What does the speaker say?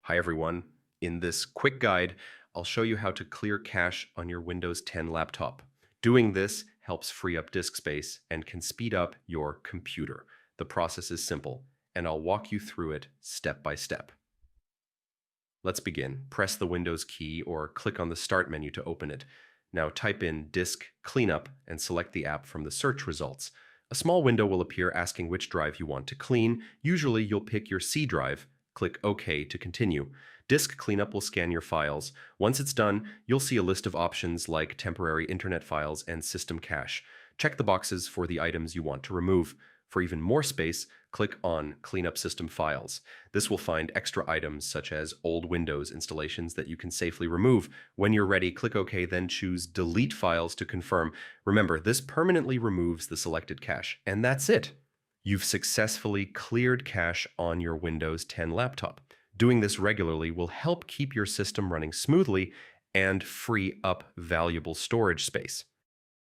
Hi everyone. In this quick guide, I'll show you how to clear cache on your Windows 10 laptop. Doing this helps free up disk space and can speed up your computer. The process is simple, and I'll walk you through it step by step. Let's begin. Press the Windows key or click on the Start menu to open it. Now type in Disk Cleanup and select the app from the search results. A small window will appear asking which drive you want to clean. Usually you'll pick your C drive. Click OK to continue. Disk Cleanup will scan your files. Once it's done, you'll see a list of options like temporary internet files and system cache. Check the boxes for the items you want to remove. For even more space, click on Clean Up System Files. This will find extra items such as old Windows installations that you can safely remove. When you're ready, click OK, then choose Delete Files to confirm. Remember, this permanently removes the selected cache. And that's it. You've successfully cleared cache on your Windows 10 laptop. Doing this regularly will help keep your system running smoothly and free up valuable storage space.